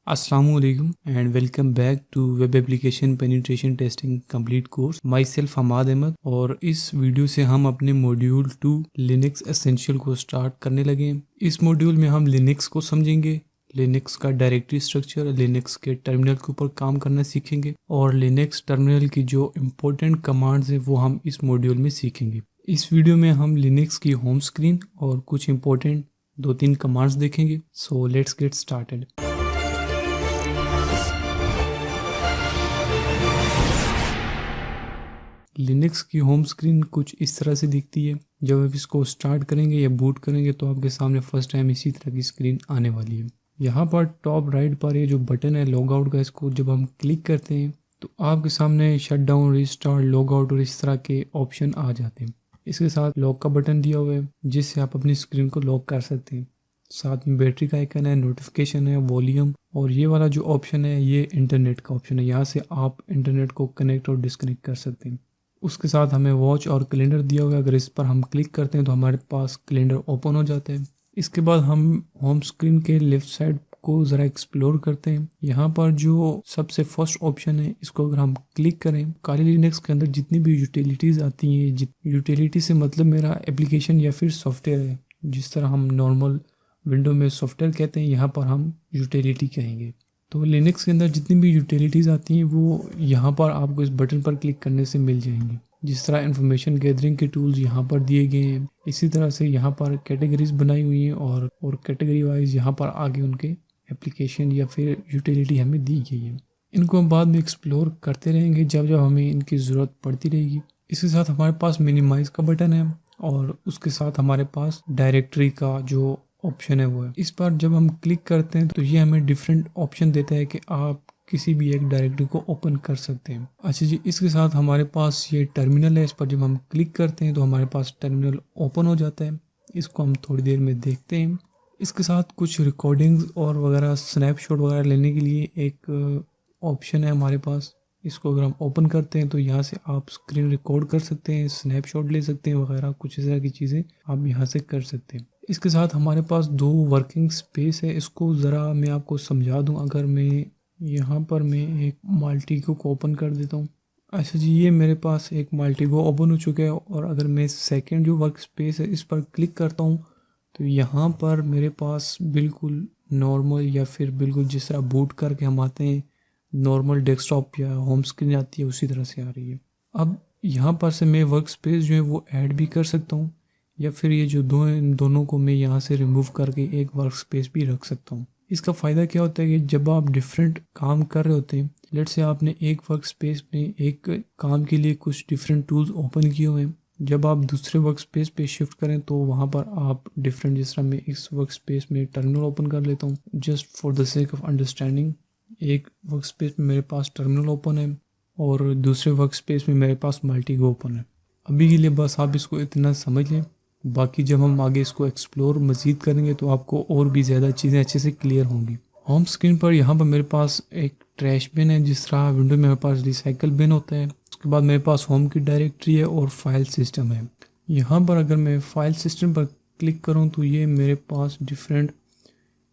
Assalamualaikum and welcome back to Web Application Penetration Testing Complete Course. Myself Hammad Ahmad और इस video से हम अपने मॉड्यूल 2 लिनक्स एसेंशियल को स्टार्ट करने लगे हैं। इस मॉड्यूल में हम लिनक्स को समझेंगे, लिनक्स का डायरेक्टरी स्ट्रक्चर, लिनक्स के टर्मिनल के ऊपर काम करना सीखेंगे और लिनक्स टर्मिनल की जो इम्पोर्टेंट कमांड्स है वो हम इस मॉड्यूल में सीखेंगे। इस वीडियो में हम लिनक्स की होम स्क्रीन और कुछ इम्पोर्टेंट 2-3 कमांड्स देखेंगे। So let's get started. Linux की होम स्क्रीन कुछ इस तरह से दिखती है। जब आप इसको स्टार्ट करेंगे या बूट करेंगे तो आपके सामने फर्स्ट टाइम इसी तरह की स्क्रीन आने वाली है। यहाँ पर टॉप राइट पर ये जो बटन है लॉग आउट का, इसको जब हम क्लिक करते हैं तो आपके सामने shut down, restart, log out और इस तरह के ऑप्शन आ जाते हैं। इसके साथ लॉक का बटन दिया हुआ है जिससे आप अपनी स्क्रीन को लॉक कर सकते हैं। साथ में बैटरी का आइकन है, नोटिफिकेशन है, वॉल्यूम और ये वाला जो ऑप्शन है ये इंटरनेट का ऑप्शन है। यहाँ से आप इंटरनेट को कनेक्ट और डिस्कनेक्ट कर सकते हैं। उसके साथ हमें वॉच और कैलेंडर दिया हुआ है। अगर इस पर हम क्लिक करते हैं तो हमारे पास कैलेंडर ओपन हो जाता है। इसके बाद हम होम स्क्रीन के लेफ्ट साइड को ज़रा एक्सप्लोर करते हैं। यहाँ पर जो सबसे फर्स्ट ऑप्शन है इसको अगर हम क्लिक करें, काली लिनक्स के अंदर जितनी भी यूटिलिटीज़ आती हैं, यूटिलिटी से मतलब मेरा एप्लीकेशन या फिर सॉफ्टवेयर है। जिस तरह हम नॉर्मल विंडो में सॉफ्टवेयर कहते हैं, यहाँ पर हम यूटिलिटी कहेंगे। तो लिनक्स के अंदर जितनी भी यूटिलिटीज़ आती हैं वो यहाँ पर आपको इस बटन पर क्लिक करने से मिल जाएंगी। जिस तरह इन्फॉर्मेशन गैदरिंग के टूल्स यहाँ पर दिए गए हैं, इसी तरह से यहाँ पर कैटेगरीज बनाई हुई हैं और कैटेगरी वाइज यहाँ पर आगे उनके एप्लीकेशन या फिर यूटिलिटी हमें दी गई है। इनको हम बाद में एक्सप्लोर करते रहेंगे जब जब हमें इनकी ज़रूरत पड़ती रहेगी। इसके साथ हमारे पास मिनिमाइज का बटन है और उसके साथ हमारे पास डायरेक्टरी का जो ऑप्शन है वो है। इस पर जब हम क्लिक करते हैं तो ये हमें डिफरेंट ऑप्शन देता है कि आप किसी भी एक डायरेक्टरी को ओपन कर सकते हैं। अच्छा जी, इसके साथ हमारे पास ये टर्मिनल है। इस पर जब हम क्लिक करते हैं तो हमारे पास टर्मिनल ओपन हो जाता है। इसको हम थोड़ी देर में देखते हैं। इसके साथ कुछ रिकॉर्डिंग्स और वगैरह स्नैपशॉट वगैरह लेने के लिए एक ऑप्शन है हमारे पास। इसको अगर हम ओपन करते हैं तो यहाँ से आप स्क्रीन रिकॉर्ड कर सकते हैं, स्नैपशॉट ले सकते हैं वगैरह, कुछ इस तरह की चीज़ें आप यहाँ से कर सकते हैं। इसके साथ हमारे पास 2 वर्किंग स्पेस है। इसको ज़रा मैं आपको समझा दूं। अगर मैं यहाँ पर मैं एक मल्टीगो को ओपन कर देता हूँ। अच्छा जी, ये मेरे पास एक मल्टीगो ओपन हो चुका है और अगर मैं सेकंड जो वर्क स्पेस है इस पर क्लिक करता हूँ तो यहाँ पर मेरे पास बिल्कुल नॉर्मल या फिर बिल्कुल जिस तरह बूट करके हम आते हैं नॉर्मल डेस्कटॉप या होम स्क्रीन आती है उसी तरह से आ रही है। अब यहाँ पर से मैं वर्क स्पेस जो है वो ऐड भी कर सकता हूँ या फिर ये जो दोनों को मैं यहाँ से रिमूव करके एक वर्क स्पेस भी रख सकता हूँ। इसका फ़ायदा क्या होता है कि जब आप डिफरेंट काम कर रहे होते हैं, लेट से आपने एक वर्क स्पेस में एक काम के लिए कुछ डिफरेंट टूल्स ओपन किए हुए हैं, जब आप दूसरे वर्क स्पेस पे शिफ्ट करें तो वहाँ पर आप डिफरेंट, जिस तरह मैं इस वर्क स्पेस में टर्मिनल ओपन कर लेता हूँ just for the sake of understanding. एक वर्क स्पेस में मेरे पास टर्मिनल ओपन है और दूसरे वर्क स्पेस में मेरे पास मल्टीगो ओपन है। अभी के लिए बस आप इसको इतना समझ लें, बाकी जब हम आगे इसको एक्सप्लोर मज़ीद करेंगे तो आपको और भी ज़्यादा चीज़ें अच्छे से क्लियर होंगी। होम स्क्रीन पर यहाँ पर मेरे पास एक ट्रैश बिन है, जिस तरह विंडो में मेरे पास रिसाइकल बिन होता है। उसके बाद मेरे पास होम की डायरेक्टरी है और फाइल सिस्टम है। यहाँ पर अगर मैं फाइल सिस्टम पर क्लिक करूँ तो ये मेरे पास डिफरेंट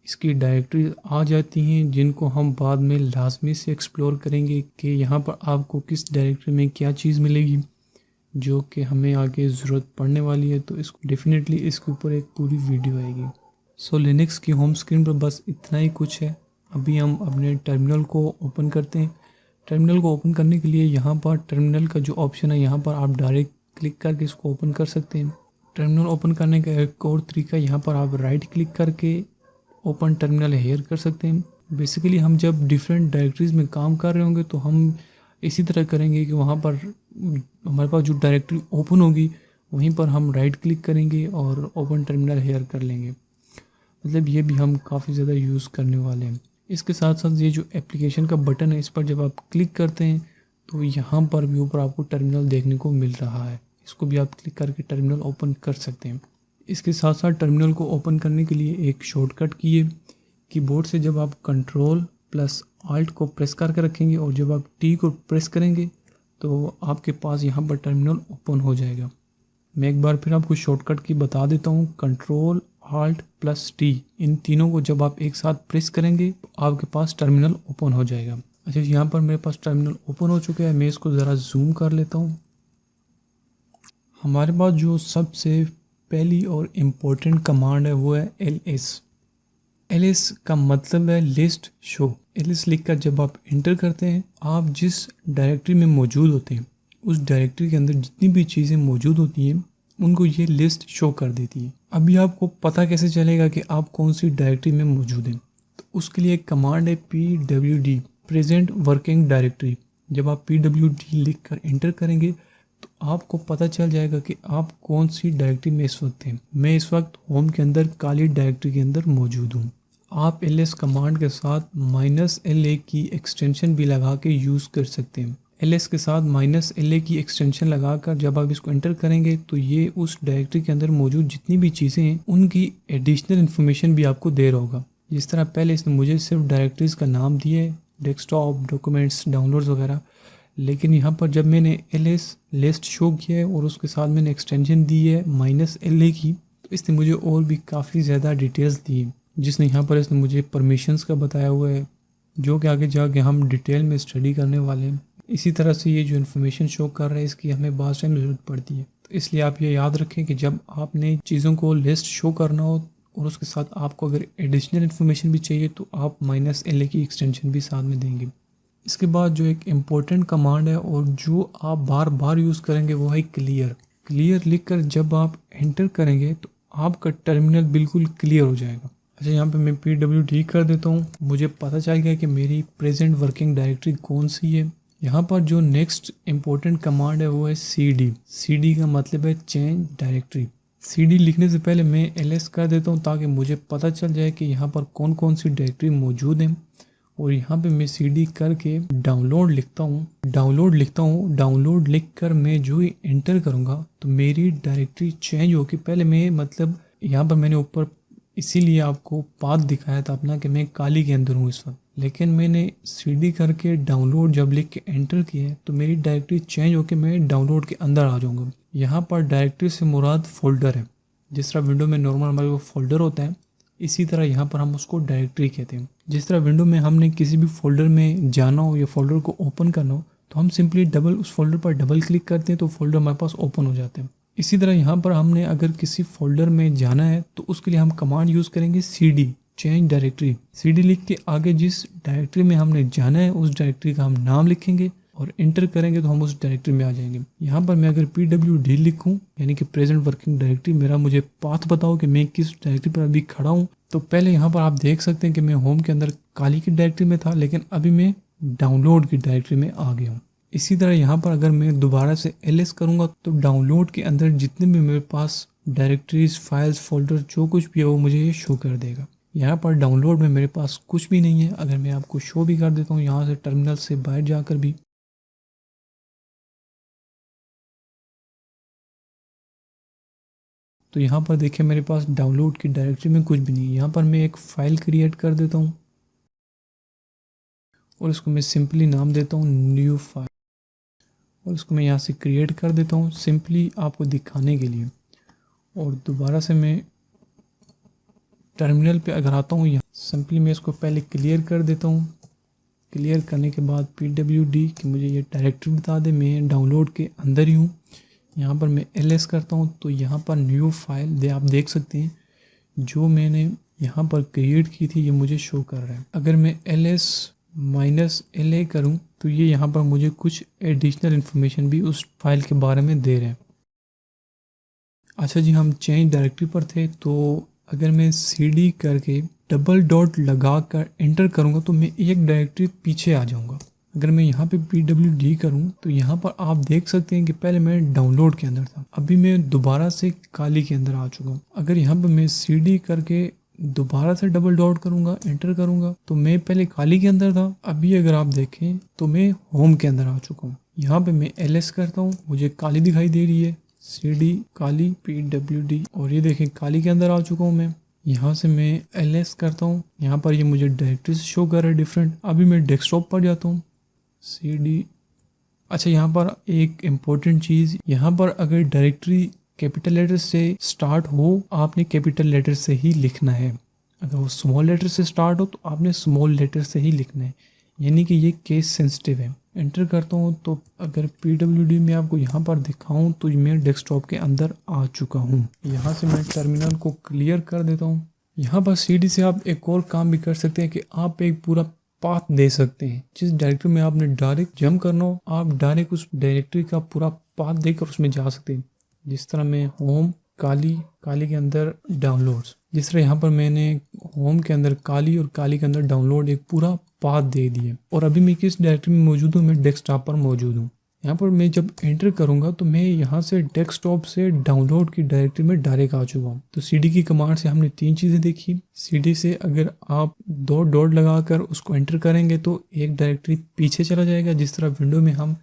इसकी डायरेक्टरी आ जाती हैं जिनको हम बाद में लाजमी से एक्सप्लोर करेंगे कि यहाँ पर आपको किस डायरेक्टरी में क्या चीज़ मिलेगी जो कि हमें आगे ज़रूरत पड़ने वाली है। तो इसको डेफिनेटली इसके ऊपर एक पूरी वीडियो आएगी। सो लिनक्स की होम स्क्रीन पर बस इतना ही कुछ है। अभी हम अपने टर्मिनल को ओपन करते हैं। टर्मिनल को ओपन करने के लिए यहाँ पर टर्मिनल का जो ऑप्शन है यहाँ पर आप डायरेक्ट क्लिक करके इसको ओपन कर सकते हैं। टर्मिनल ओपन करने का एक और तरीका, यहाँ पर आप राइट क्लिक करके ओपन टर्मिनल हेयर कर सकते हैं। बेसिकली हम जब डिफरेंट डायरेक्टरीज़ में काम कर रहे होंगे तो हम इसी तरह करेंगे कि वहाँ पर हमारे पास जो डायरेक्टरी ओपन होगी वहीं पर हम राइट क्लिक करेंगे और ओपन टर्मिनल हेयर कर लेंगे। मतलब ये भी हम काफ़ी ज़्यादा यूज़ करने वाले हैं। इसके साथ साथ ये जो एप्लीकेशन का बटन है इस पर जब आप क्लिक करते हैं तो यहाँ पर भी ऊपर आपको टर्मिनल देखने को मिल रहा है। इसको भी आप क्लिक करके टर्मिनल ओपन कर सकते हैं। इसके साथ साथ टर्मिनल को ओपन करने के लिए एक शॉर्टकट की है। कीबोर्ड से जब आप Ctrl+Alt को प्रेस करके रखेंगे और जब आप T को प्रेस करेंगे तो आपके पास यहाँ पर टर्मिनल ओपन हो जाएगा। मैं एक बार फिर आपको शॉर्टकट की बता देता हूँ। Alt प्लस T, इन तीनों को जब आप एक साथ प्रेस करेंगे तो आपके पास टर्मिनल ओपन हो जाएगा। अच्छा, यहाँ पर मेरे पास टर्मिनल ओपन हो चुका है। मैं इसको ज़रा जूम कर लेता हूँ। हमारे पास जो सबसे पहली और इम्पोर्टेंट कमांड है वो है ls। ls का मतलब है लिस्ट शो। ls लिखकर जब आप इंटर करते हैं, आप जिस डायरेक्टरी में मौजूद होते हैं उस डायरेक्टरी के अंदर जितनी भी चीज़ें मौजूद होती हैं उनको ये लिस्ट शो कर देती है। अभी आपको पता कैसे चलेगा कि आप कौन सी डायरेक्टरी में मौजूद हैं? तो उसके लिए एक कमांड है pwd, प्रेजेंट वर्किंग डायरेक्टरी। जब आप pwd लिखकर इंटर करेंगे तो आपको पता चल जाएगा कि आप कौन सी डायरेक्टरी में इस वक्त हैं। मैं इस वक्त होम के अंदर काली डायरेक्टरी के अंदर मौजूद हूँ। आप ls कमांड के साथ -la की एक्सटेंशन भी लगा के यूज़ कर सकते हैं। ls के साथ -la की एक्सटेंशन लगाकर जब आप इसको एंटर करेंगे तो ये उस डायरेक्टरी के अंदर मौजूद जितनी भी चीज़ें हैं उनकी एडिशनल इन्फॉर्मेशन भी आपको दे रहा होगा। जिस तरह पहले इसने मुझे सिर्फ डायरेक्टरीज़ का नाम दिया है, डेस्कटॉप, डॉक्यूमेंट्स, डाउनलोड्स वगैरह, लेकिन यहाँ पर जब मैंने ls लिस्ट शो किया है और उसके साथ मैंने एक्सटेंशन दी है -la की, तो इसने मुझे और भी काफ़ी ज़्यादा डिटेल्स दी है, जिसने यहाँ पर इसने मुझे परमिशंस का बताया हुआ है, जो कि आगे जाके हम डिटेल में स्टडी करने वाले हैं। इसी तरह से ये जो इन्फॉर्मेशन शो कर रहा है इसकी हमें बाद टाइम ज़रूरत पड़ती है। तो इसलिए आप ये याद रखें कि जब आपने चीज़ों को लिस्ट शो करना हो और उसके साथ आपको अगर एडिशनल इन्फॉर्मेशन भी चाहिए तो आप -la की एक्सटेंशन भी साथ में देंगे। इसके बाद जो एक इम्पोर्टेंट कमांड है और जो आप बार बार यूज़ करेंगे वो है क्लियर। क्लियर लिखकर जब आप एंटर करेंगे तो आपका टर्मिनल बिल्कुल क्लियर हो जाएगा। अच्छा, यहाँ पे मैं pwd कर देता हूँ। मुझे पता चल गया कि मेरी प्रेजेंट वर्किंग डायरेक्टरी कौन सी है। यहाँ पर जो नेक्स्ट इम्पोर्टेंट कमांड है वो है cd। cd का मतलब है चेंज डायरेक्टरी। cd लिखने से पहले मैं ls कर देता हूँ ताकि मुझे पता चल जाए कि यहाँ पर कौन कौन सी डायरेक्टरी मौजूद है। और यहाँ पे मैं cd करके डाउनलोड लिखता हूँ। डाउनलोड लिख कर मैं जो ही एंटर करूँगा तो मेरी डायरेक्टरी चेंज होगी। पहले मैं मतलब यहाँ पर मैंने ऊपर इसीलिए आपको पाथ दिखाया था अपना कि मैं काली के अंदर हूँ इस वक्त, लेकिन मैंने cd करके डाउनलोड जब लिख के एंटर किया है तो मेरी डायरेक्टरी चेंज होकर मैं डाउनलोड के अंदर आ जाऊँगा। यहाँ पर डायरेक्टरी से मुराद फोल्डर है। जिस तरह विंडो में नॉर्मल हमारे पास फोल्डर होता है, इसी तरह यहाँ पर हम उसको डायरेक्टरी कहते हैं। जिस तरह विंडो में हमने किसी भी फोल्डर में जाना हो या फोल्डर को ओपन करना हो तो हम सिंपली उस फोल्डर पर डबल क्लिक करते हैं तो फोल्डर हमारे पास ओपन हो जाते हैं। इसी तरह यहाँ पर हमने अगर किसी फोल्डर में जाना है तो उसके लिए हम कमांड यूज़ करेंगे cd, चेंज डायरेक्टरी। cd लिख के आगे जिस डायरेक्टरी में हमने जाना है उस डायरेक्टरी का हम नाम लिखेंगे और इंटर करेंगे तो हम उस डायरेक्टरी में आ जाएंगे। यहाँ पर मैं अगर pwd लिखूँ यानी कि प्रेजेंट वर्किंग डायरेक्टरी, मेरा मुझे पाथ बताओ कि मैं किस डायरेक्टरी पर अभी खड़ा हूँ, तो पहले यहाँ पर आप देख सकते हैं कि मैं होम के अंदर काली की डायरेक्टरी में था, लेकिन अभी मैं डाउनलोड की डायरेक्टरी में आ गया हूँ। इसी तरह यहाँ पर अगर मैं दोबारा से ls करूँगा तो डाउनलोड के अंदर जितने भी मेरे पास डायरेक्टरीज, फाइल्स, फोल्डर जो कुछ भी है वो मुझे ये शो कर देगा। यहाँ पर डाउनलोड में मेरे पास कुछ भी नहीं है। अगर मैं आपको शो भी कर देता हूँ यहाँ से टर्मिनल से बाहर जाकर भी, तो यहाँ पर देखिए मेरे पास डाउनलोड की डायरेक्टरी में कुछ भी नहीं है। यहाँ पर मैं एक फ़ाइल क्रिएट कर देता हूँ और इसको मैं सिंपली नाम देता हूँ न्यू फाइल, और इसको मैं यहाँ से क्रिएट कर देता हूँ सिंपली आपको दिखाने के लिए। और दोबारा से मैं टर्मिनल पे अगर आता हूँ यहाँ सिंपली मैं इसको पहले क्लियर कर देता हूँ। क्लियर करने के बाद pwd कि मुझे ये डायरेक्टरी बता दे, मैं डाउनलोड के अंदर ही हूँ। यहाँ पर मैं ls करता हूँ तो यहाँ पर न्यू फाइल आप देख सकते हैं जो मैंने यहाँ पर क्रिएट की थी ये मुझे शो कर रहा है। अगर मैं ls -la करूँ तो ये यहाँ पर मुझे कुछ एडिशनल इन्फॉर्मेशन भी उस फाइल के बारे में दे रहे हैं। अच्छा जी, हम चेंज डायरेक्टरी पर थे, तो अगर मैं cd करके डबल डॉट लगा कर एंटर करूँगा तो मैं एक डायरेक्टरी पीछे आ जाऊँगा। अगर मैं यहाँ पे pwd करूँ तो यहाँ पर आप देख सकते हैं कि पहले मैं डाउनलोड के अंदर था, अभी मैं दोबारा से काली के अंदर आ चुका हूँ। अगर यहाँ पे मैं cd करके दोबारा से डबल डॉट करूँगा, एंटर करूँगा तो मैं पहले काली के अंदर था, अभी अगर आप देखें तो मैं होम के अंदर आ चुका हूँ। यहाँ पे मैं ls करता हूँ, मुझे काली दिखाई दे रही है, cd काली pwd, और ये देखें काली के अंदर आ चुका हूँ मैं। यहाँ से मैं ls करता हूँ, यहाँ पर ये मुझे डायरेक्टरी शो कर रहा है डिफरेंट। अभी मैं डेस्कटॉप पर जाता हूँ, cd। अच्छा, यहाँ पर एक इम्पोर्टेंट चीज़, यहाँ पर अगर डायरेक्टरी कैपिटल लेटर से स्टार्ट हो आपने कैपिटल लेटर से ही लिखना है, अगर वो स्मॉल लेटर से स्टार्ट हो तो आपने स्मॉल लेटर से ही लिखना है, यानी कि ये केस सेंसिटिव है। एंटर करता हूँ तो अगर PWD में आपको यहाँ पर दिखाऊँ तो मैं डेस्कटॉप के अंदर आ चुका हूँ। यहाँ से मैं टर्मिनल को क्लियर कर देता हूँ। यहाँ पर CD से आप एक और काम भी कर सकते हैं कि आप एक पूरा पाथ दे सकते हैं। जिस डायरेक्टरी में आपने डायरेक्ट जंप करना हो आप डायरेक्ट उस डायरेक्टरी का पूरा पाथ देकर उसमें जा सकते हैं। जिस तरह मैं होम काली के अंदर डाउनलोड्स, जिस तरह यहाँ पर मैंने होम के अंदर काली और काली के अंदर डाउनलोड एक पूरा पाथ दे दिए और अभी मैं किस डायरेक्टरी में मौजूद हूँ, मैं डेस्कटॉप पर मौजूद हूँ। यहाँ पर मैं जब एंटर करूँगा तो मैं यहाँ से डेस्कटॉप से डाउनलोड की डायरेक्टरी में डायरेक्ट आ चुका हूँ। तो CD की कमांड से हमने 3 चीज़ें देखी। CD से अगर आप 2 डॉट लगाकर उसको एंटर करेंगे तो एक डायरेक्टरी पीछे चला जाएगा। जिस तरह विंडो में हम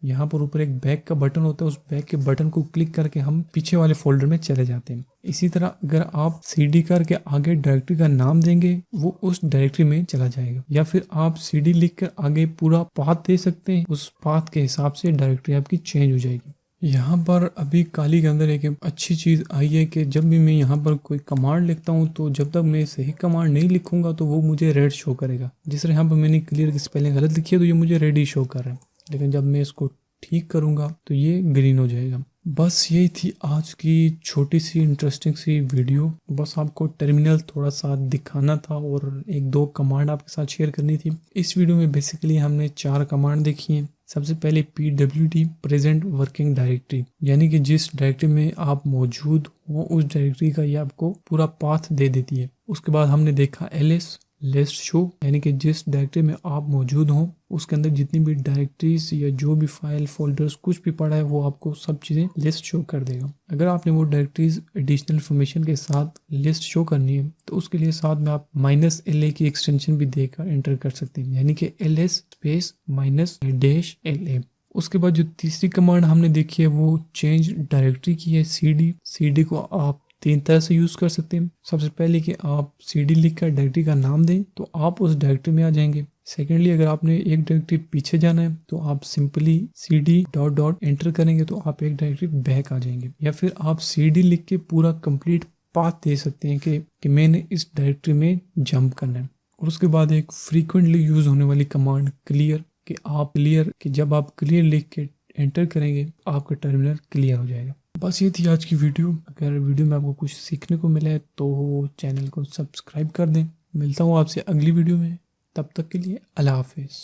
यहाँ पर ऊपर एक बैक का बटन होता है, उस बैक के बटन को क्लिक करके हम पीछे वाले फोल्डर में चले जाते हैं। इसी तरह अगर आप CD करके आगे डायरेक्टरी का नाम देंगे वो उस डायरेक्टरी में चला जाएगा, या फिर आप CD लिख कर आगे पूरा पाथ दे सकते हैं। उस पाथ के हिसाब से डायरेक्टरी आपकी चेंज हो जाएगी। यहाँ पर अभी काली के अंदर एक अच्छी चीज़ आई है कि जब भी मैं यहाँ पर कोई कमांड लिखता हूँ तो जब तक मैं सही कमांड नहीं लिखूंगा तो वो मुझे रेड शो करेगा। जिस तरह यहाँ पर मैंने क्लियर की स्पेलिंग गलत लिखी है तो ये मुझे रेड ही शो कर रहा है, लेकिन जब मैं इसको ठीक करूँगा तो ये ग्रीन हो जाएगा। बस यही थी आज की छोटी सी इंटरेस्टिंग सी वीडियो। बस आपको टर्मिनल थोड़ा सा दिखाना था और 1-2 कमांड आपके साथ शेयर करनी थी। इस वीडियो में बेसिकली हमने 4 कमांड देखी हैं। सबसे पहले PWD प्रेजेंट वर्किंग डायरेक्टरी, यानी कि जिस डायरेक्टरी में आप मौजूद हो उस डायरेक्टरी का ये आपको पूरा पाथ दे देती है। उसके बाद हमने देखा LS लिस्ट शो, यानी कि जिस डायरेक्टरी में आप मौजूद हों उसके अंदर जितनी भी डायरेक्टरीज या जो भी फाइल फोल्डर्स कुछ भी पड़ा है वो आपको सब चीज़ें लिस्ट शो कर देगा। अगर आपने वो डायरेक्टरीज एडिशनल इन्फॉर्मेशन के साथ लिस्ट शो करनी है तो उसके लिए साथ में आप -LA की एक्सटेंशन भी देकर एंटर कर सकते हैं, यानी कि LS स्पेस -LA। उसके बाद जो तीसरी कमांड हमने देखी है वो चेंज डायरेक्टरी की है। CD को आप 3 तरह से यूज़ कर सकते हैं। सबसे पहले कि आप CD लिख कर डायरेक्टरी का नाम दें तो आप उस डायरेक्टरी में आ जाएंगे। सेकेंडली अगर आपने एक डायरेक्टरी पीछे जाना है तो आप सिंपली CD डॉट एंटर करेंगे तो आप एक डायरेक्टरी बैक आ जाएंगे, या फिर आप CD लिख के पूरा कंप्लीट पाथ दे सकते हैं कि मैंने इस डायरेक्टरी में जंप करना है। और उसके बाद एक फ्रीक्वेंटली यूज होने वाली कमांड क्लियर, कि जब आप क्लियर लिख के एंटर करेंगे आपका टर्मिनल क्लियर हो जाएगा। बस ये थी आज की वीडियो। अगर वीडियो में आपको कुछ सीखने को मिला है तो चैनल को सब्सक्राइब कर दें। मिलता हूँ आपसे अगली वीडियो में, तब तक के लिए अल्लाह हाफिज़।